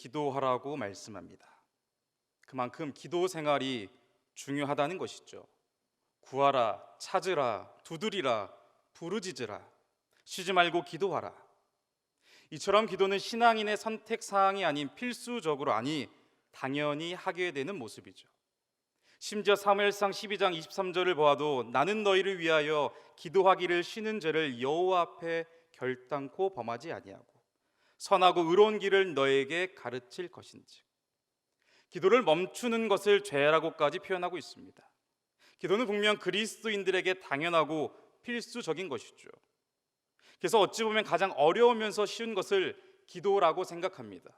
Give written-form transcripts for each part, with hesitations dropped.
기도하라고 말씀합니다. 그만큼 기도 생활이 중요하다는 것이죠. 구하라, 찾으라, 두드리라, 부르짖으라, 쉬지 말고 기도하라. 이처럼 기도는 신앙인의 선택 사항이 아닌 필수적으로, 아니 당연히 하게 되는 모습이죠. 심지어 사무엘상 12장 23절을 보아도 나는 너희를 위하여 기도하기를 쉬는 죄를 여호와 앞에 결단코 범하지 아니하고 선하고 의로운 길을 너에게 가르칠 것인지. 기도를 멈추는 것을 죄라고까지 표현하고 있습니다. 기도는 분명 그리스도인들에게 당연하고 필수적인 것이죠. 그래서 어찌 보면 가장 어려우면서 쉬운 것을 기도라고 생각합니다.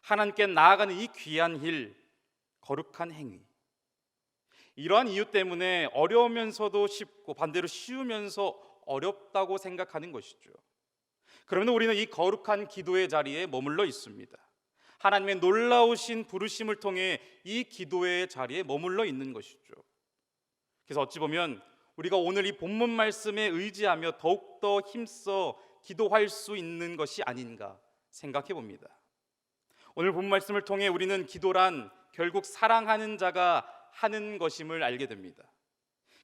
하나님께 나아가는 이 귀한 일, 거룩한 행위. 이러한 이유 때문에 어려우면서도 쉽고 반대로 쉬우면서 어렵다고 생각하는 것이죠. 그러면 우리는 이 거룩한 기도의 자리에 머물러 있습니다. 하나님의 놀라우신 부르심을 통해 이 기도의 자리에 머물러 있는 것이죠. 그래서 어찌 보면 우리가 오늘 이 본문 말씀에 의지하며 더욱더 힘써 기도할 수 있는 것이 아닌가 생각해 봅니다. 오늘 본문 말씀을 통해 우리는 기도란 결국 사랑하는 자가 하는 것임을 알게 됩니다.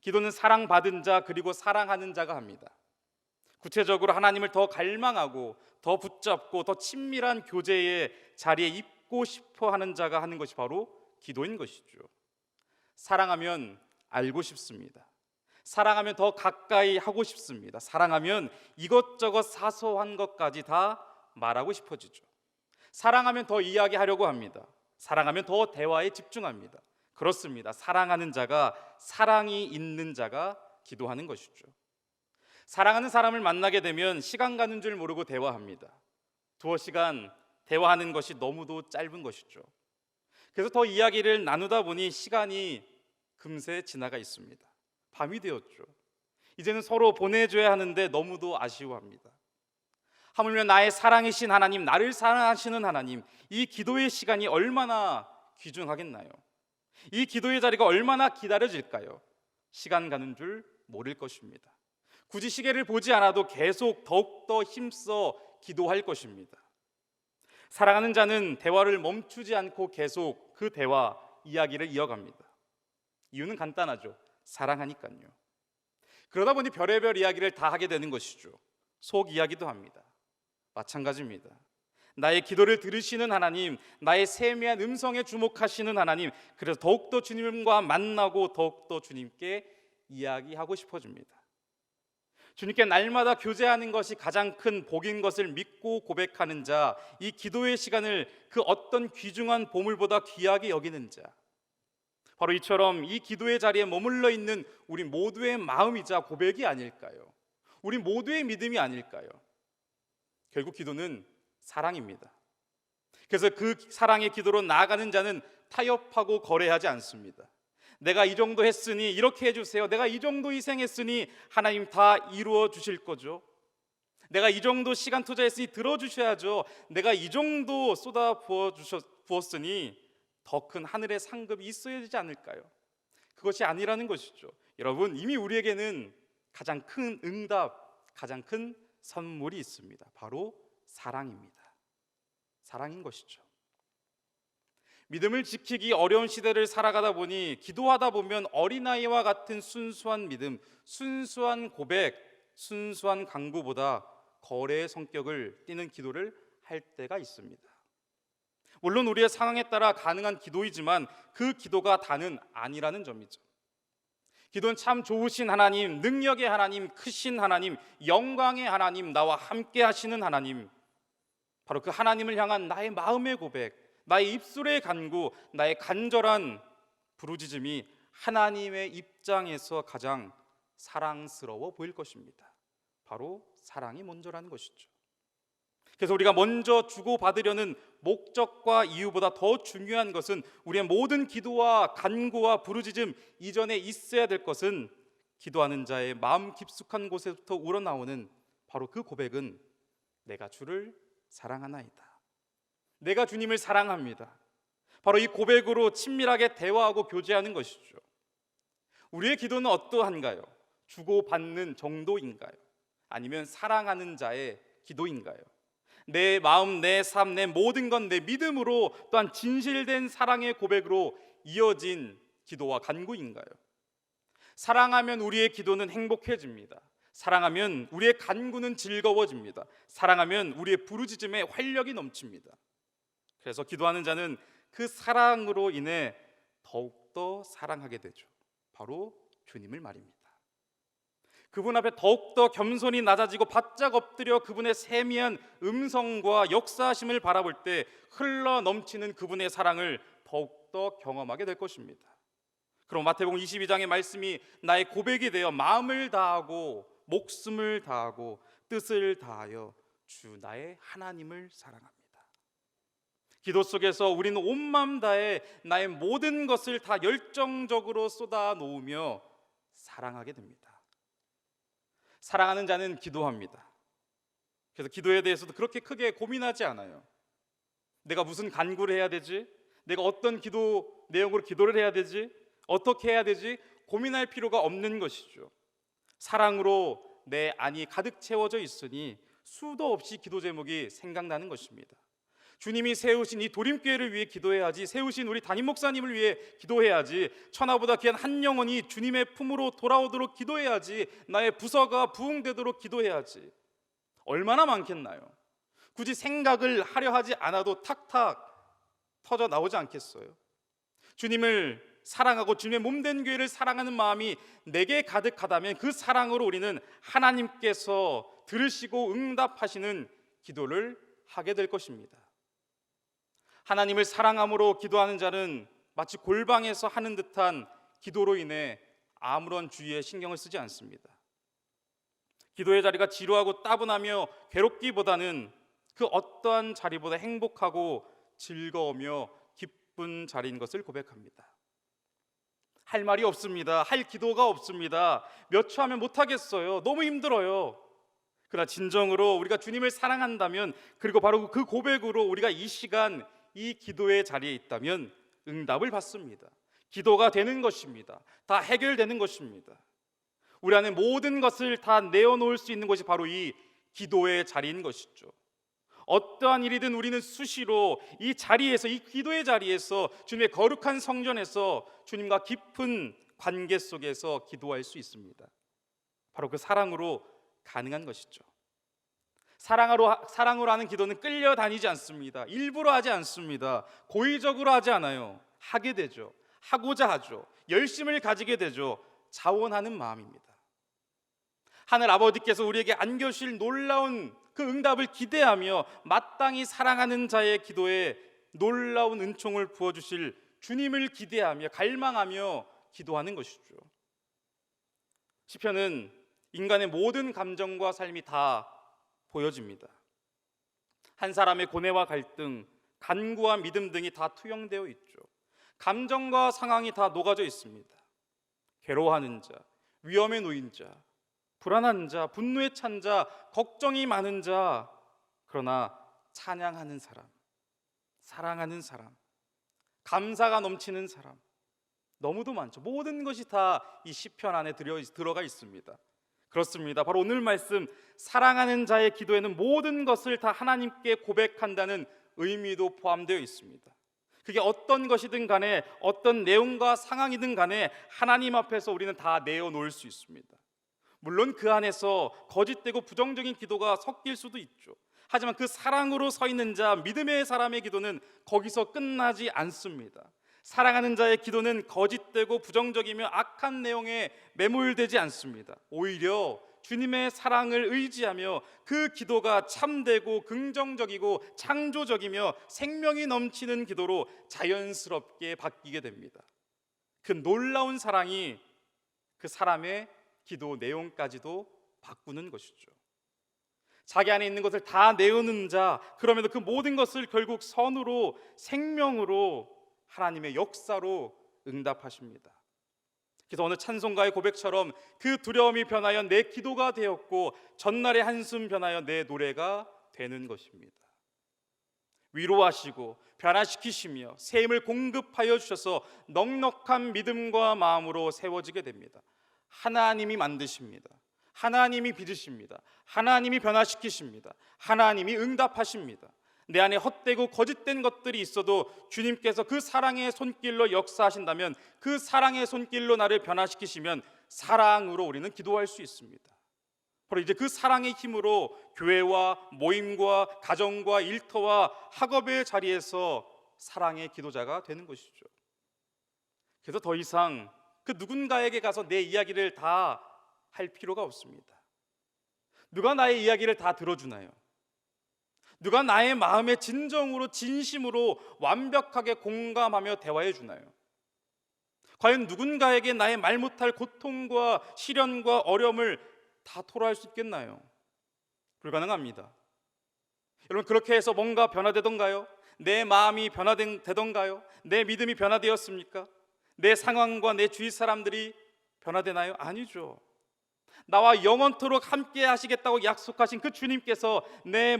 기도는 사랑받은 자 그리고 사랑하는 자가 합니다. 구체적으로 하나님을 더 갈망하고 더 붙잡고 더 친밀한 교제의 자리에 있고 싶어 하는 자가 하는 것이 바로 기도인 것이죠. 사랑하면 알고 싶습니다. 사랑하면 더 가까이 하고 싶습니다. 사랑하면 이것저것 사소한 것까지 다 말하고 싶어지죠. 사랑하면 더 이야기하려고 합니다. 사랑하면 더 대화에 집중합니다. 그렇습니다. 사랑하는 자가, 사랑이 있는 자가 기도하는 것이죠. 사랑하는 사람을 만나게 되면 시간 가는 줄 모르고 대화합니다. 두어 시간 대화하는 것이 너무도 짧은 것이죠. 그래서 더 이야기를 나누다 보니 시간이 금세 지나가 있습니다. 밤이 되었죠. 이제는 서로 보내줘야 하는데 너무도 아쉬워합니다. 하물며 나의 사랑이신 하나님, 나를 사랑하시는 하나님, 이 기도의 시간이 얼마나 귀중하겠나요? 이 기도의 자리가 얼마나 기다려질까요? 시간 가는 줄 모를 것입니다. 굳이 시계를 보지 않아도 계속 더욱더 힘써 기도할 것입니다. 사랑하는 자는 대화를 멈추지 않고 계속 그 대화, 이야기를 이어갑니다. 이유는 간단하죠. 사랑하니까요. 그러다 보니 별의별 이야기를 다 하게 되는 것이죠. 속 이야기도 합니다. 마찬가지입니다. 나의 기도를 들으시는 하나님, 나의 세미한 음성에 주목하시는 하나님, 그래서 더욱더 주님과 만나고 더욱더 주님께 이야기하고 싶어집니다. 주님께 날마다 교제하는 것이 가장 큰 복인 것을 믿고 고백하는 자, 이 기도의 시간을 그 어떤 귀중한 보물보다 귀하게 여기는 자, 바로 이처럼 이 기도의 자리에 머물러 있는 우리 모두의 마음이자 고백이 아닐까요? 우리 모두의 믿음이 아닐까요? 결국 기도는 사랑입니다. 그래서 그 사랑의 기도로 나아가는 자는 타협하고 거래하지 않습니다. 내가 이 정도 했으니 이렇게 해주세요. 내가 이 정도 희생했으니 하나님 다 이루어 주실 거죠. 내가 이 정도 시간 투자했으니 들어주셔야죠. 내가 이 정도 쏟아 부었으니 더 큰 하늘의 상급이 있어야 되지 않을까요? 그것이 아니라는 것이죠. 여러분, 이미 우리에게는 가장 큰 응답, 가장 큰 선물이 있습니다. 바로 사랑입니다. 사랑인 것이죠. 믿음을 지키기 어려운 시대를 살아가다 보니 기도하다 보면 어린아이와 같은 순수한 믿음, 순수한 고백, 순수한 간구보다 거래의 성격을 띠는 기도를 할 때가 있습니다. 물론 우리의 상황에 따라 가능한 기도이지만 그 기도가 다는 아니라는 점이죠. 기도는 참 좋으신 하나님, 능력의 하나님, 크신 하나님, 영광의 하나님, 나와 함께 하시는 하나님, 바로 그 하나님을 향한 나의 마음의 고백, 나의 입술의 간구, 나의 간절한 부르짖음이 하나님의 입장에서 가장 사랑스러워 보일 것입니다. 바로 사랑이 먼저라는 것이죠. 그래서 우리가 먼저 주고받으려는 목적과 이유보다 더 중요한 것은 우리의 모든 기도와 간구와 부르짖음 이전에 있어야 될 것은 기도하는 자의 마음 깊숙한 곳에부터 우러나오는 바로 그 고백은 내가 주를 사랑하나이다. 내가 주님을 사랑합니다. 바로 이 고백으로 친밀하게 대화하고 교제하는 것이죠. 우리의 기도는 어떠한가요? 주고받는 정도인가요? 아니면 사랑하는 자의 기도인가요? 내 마음, 내 삶, 내 모든 건 내 믿음으로 또한 진실된 사랑의 고백으로 이어진 기도와 간구인가요? 사랑하면 우리의 기도는 행복해집니다. 사랑하면 우리의 간구는 즐거워집니다. 사랑하면 우리의 부르짖음에 활력이 넘칩니다. 그래서 기도하는 자는 그 사랑으로 인해 더욱더 사랑하게 되죠. 바로 주님을 말입니다. 그분 앞에 더욱더 겸손히 낮아지고 바짝 엎드려 그분의 세미한 음성과 역사하심을 바라볼 때 흘러 넘치는 그분의 사랑을 더욱더 경험하게 될 것입니다. 그럼 마태복음 22장의 말씀이 나의 고백이 되어 마음을 다하고 목숨을 다하고 뜻을 다하여 주 나의 하나님을 사랑합니다. 기도 속에서 우리는 온 마음 다해 나의 모든 것을 다 열정적으로 쏟아 놓으며 사랑하게 됩니다. 사랑하는 자는 기도합니다. 그래서 기도에 대해서도 그렇게 크게 고민하지 않아요. 내가 무슨 간구를 해야 되지? 내가 어떤 기도 내용으로 기도를 해야 되지? 어떻게 해야 되지? 고민할 필요가 없는 것이죠. 사랑으로 내 안이 가득 채워져 있으니 수도 없이 기도 제목이 생각나는 것입니다. 주님이 세우신 이 도림교회를 위해 기도해야지, 세우신 우리 담임 목사님을 위해 기도해야지, 천하보다 귀한 한 영혼이 주님의 품으로 돌아오도록 기도해야지, 나의 부서가 부흥되도록 기도해야지. 얼마나 많겠나요? 굳이 생각을 하려 하지 않아도 탁탁 터져 나오지 않겠어요? 주님을 사랑하고 주님의 몸된 교회를 사랑하는 마음이 내게 가득하다면 그 사랑으로 우리는 하나님께서 들으시고 응답하시는 기도를 하게 될 것입니다. 하나님을 사랑함으로 기도하는 자는 마치 골방에서 하는 듯한 기도로 인해 아무런 주의에 신경을 쓰지 않습니다. 기도의 자리가 지루하고 따분하며 괴롭기보다는 그 어떠한 자리보다 행복하고 즐거우며 기쁜 자리인 것을 고백합니다. 할 말이 없습니다. 할 기도가 없습니다. 몇 초 하면 못하겠어요. 너무 힘들어요. 그러나 진정으로 우리가 주님을 사랑한다면, 그리고 바로 그 고백으로 우리가 이 시간 이 기도의 자리에 있다면 응답을 받습니다. 기도가 되는 것입니다. 다 해결되는 것입니다. 우리 안에 모든 것을 다 내어놓을 수 있는 것이 바로 이 기도의 자리인 것이죠. 어떠한 일이든 우리는 수시로 이 자리에서, 이 기도의 자리에서, 주님의 거룩한 성전에서 주님과 깊은 관계 속에서 기도할 수 있습니다. 바로 그 사랑으로 가능한 것이죠. 사랑으로 하는 기도는 끌려다니지 않습니다. 일부러 하지 않습니다. 고의적으로 하지 않아요. 하게 되죠. 하고자 하죠. 열심을 가지게 되죠. 자원하는 마음입니다. 하늘 아버지께서 우리에게 안겨주실 놀라운 그 응답을 기대하며 마땅히 사랑하는 자의 기도에 놀라운 은총을 부어주실 주님을 기대하며 갈망하며 기도하는 것이죠. 시편은 인간의 모든 감정과 삶이 다 보여집니다. 한 사람의 고뇌와 갈등, 간구와 믿음 등이 다 투영되어 있죠. 감정과 상황이 다 녹아져 있습니다. 괴로워하는 자, 위험에 놓인 자, 불안한 자, 분노에 찬 자, 걱정이 많은 자, 그러나 찬양하는 사람, 사랑하는 사람, 감사가 넘치는 사람, 너무도 많죠. 모든 것이 다 이 시편 안에 들어가 있습니다. 그렇습니다. 바로 오늘 말씀, 사랑하는 자의 기도에는 모든 것을 다 하나님께 고백한다는 의미도 포함되어 있습니다. 그게 어떤 것이든 간에, 어떤 내용과 상황이든 간에 하나님 앞에서 우리는 다 내어놓을 수 있습니다. 물론 그 안에서 거짓되고 부정적인 기도가 섞일 수도 있죠. 하지만 그 사랑으로 서 있는 자, 믿음의 사람의 기도는 거기서 끝나지 않습니다. 사랑하는 자의 기도는 거짓되고 부정적이며 악한 내용에 매몰되지 않습니다. 오히려 주님의 사랑을 의지하며 그 기도가 참되고 긍정적이고 창조적이며 생명이 넘치는 기도로 자연스럽게 바뀌게 됩니다. 그 놀라운 사랑이 그 사람의 기도 내용까지도 바꾸는 것이죠. 자기 안에 있는 것을 다 내어놓는 자, 그러면서 그 모든 것을 결국 선으로, 생명으로, 하나님의 역사로 응답하십니다. 그래서 어느 찬송가의 고백처럼 그 두려움이 변하여 내 기도가 되었고 전날의 한숨 변하여 내 노래가 되는 것입니다. 위로하시고 변화시키시며 새 힘을 공급하여 주셔서 넉넉한 믿음과 마음으로 세워지게 됩니다. 하나님이 만드십니다. 하나님이 빚으십니다. 하나님이 변화시키십니다. 하나님이 응답하십니다. 내 안에 헛되고 거짓된 것들이 있어도 주님께서 그 사랑의 손길로 역사하신다면, 그 사랑의 손길로 나를 변화시키시면 사랑으로 우리는 기도할 수 있습니다. 바로 이제 그 사랑의 힘으로 교회와 모임과 가정과 일터와 학업의 자리에서 사랑의 기도자가 되는 것이죠. 그래서 더 이상 그 누군가에게 가서 내 이야기를 다 할 필요가 없습니다. 누가 나의 이야기를 다 들어주나요? 누가 나의 마음에 진정으로 진심으로 완벽하게 공감하며 대화해 주나요? 과연 누군가에게 나의 말 못할 고통과 시련과 어려움을 다 토로할 수 있겠나요? 불가능합니다. 여러분, 그렇게 해서 뭔가 변화되던가요? 내 마음이 변화되던가요? 내 믿음이 변화되었습니까? 내 상황과 내 주위 사람들이 변화되나요? 아니죠. 나와 영원토록 함께 하시겠다고 약속하신 그 주님께서 내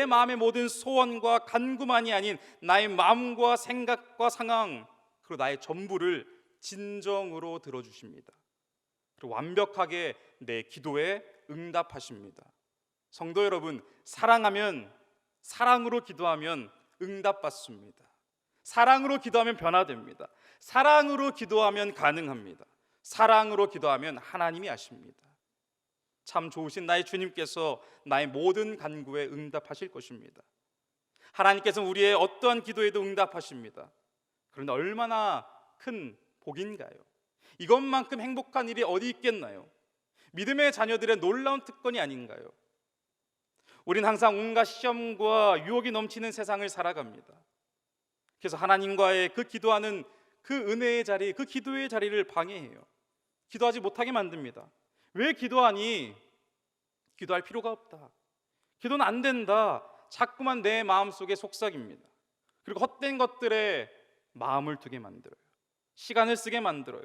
마음의 모든 소원과 간구만이 아닌 나의 마음과 생각과 상황, 그리고 나의 전부를 진정으로 들어주십니다. 그리고 완벽하게 내 기도에 응답하십니다. 성도 여러분, 사랑하면, 사랑으로 기도하면 응답받습니다. 사랑으로 기도하면 변화됩니다. 사랑으로 기도하면 가능합니다. 사랑으로 기도하면 하나님이 아십니다. 참 좋으신 나의 주님께서 나의 모든 간구에 응답하실 것입니다. 하나님께서는 우리의 어떠한 기도에도 응답하십니다. 그런데 얼마나 큰 복인가요? 이것만큼 행복한 일이 어디 있겠나요? 믿음의 자녀들의 놀라운 특권이 아닌가요? 우린 항상 온갖 시험과 유혹이 넘치는 세상을 살아갑니다. 그래서 하나님과의 그 기도하는 그 은혜의 자리, 그 기도의 자리를 방해해요. 기도하지 못하게 만듭니다. 왜 기도하니? 기도할 필요가 없다. 기도는 안 된다. 자꾸만 내 마음속에 속삭입니다. 그리고 헛된 것들에 마음을 두게 만들어요. 시간을 쓰게 만들어요.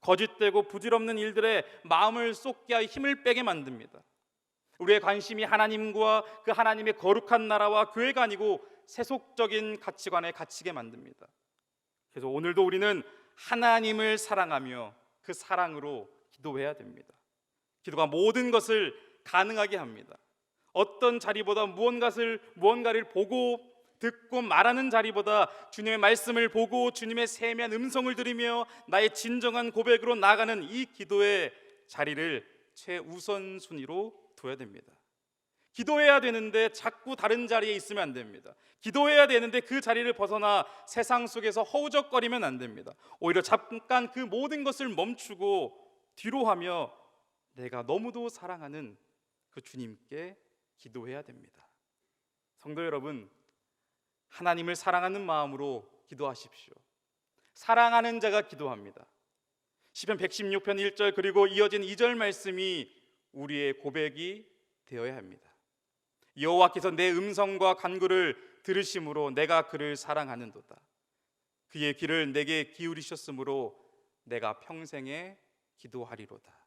거짓되고 부질없는 일들에 마음을 쏟게 하여 힘을 빼게 만듭니다. 우리의 관심이 하나님과 그 하나님의 거룩한 나라와 교회가 아니고 세속적인 가치관에 갇히게 만듭니다. 그래서 오늘도 우리는 하나님을 사랑하며 그 사랑으로 기도해야 됩니다. 기도가 모든 것을 가능하게 합니다. 어떤 자리보다 무언가를 보고 듣고 말하는 자리보다 주님의 말씀을 보고 주님의 세미한 음성을 들으며 나의 진정한 고백으로 나아가는 이 기도의 자리를 최우선 순위로 둬야 됩니다. 기도해야 되는데 자꾸 다른 자리에 있으면 안 됩니다. 기도해야 되는데 그 자리를 벗어나 세상 속에서 허우적거리면 안 됩니다. 오히려 잠깐 그 모든 것을 멈추고 뒤로하며 내가 너무도 사랑하는 그 주님께 기도해야 됩니다. 성도 여러분, 하나님을 사랑하는 마음으로 기도하십시오. 사랑하는 자가 기도합니다. 시편 116편 1절 그리고 이어진 2절 말씀이 우리의 고백이 되어야 합니다. 여호와께서 내 음성과 간구를 들으심으로 내가 그를 사랑하는도다. 그의 귀를 내게 기울이셨으므로 내가 평생에 기도하리로다.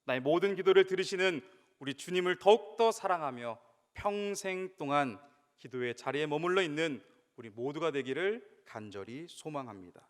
나의 모든 기도를 들으시는 우리 주님을 더욱더 사랑하며 평생 동안 기도의 자리에 머물러 있는 우리 모두가 되기를 간절히 소망합니다.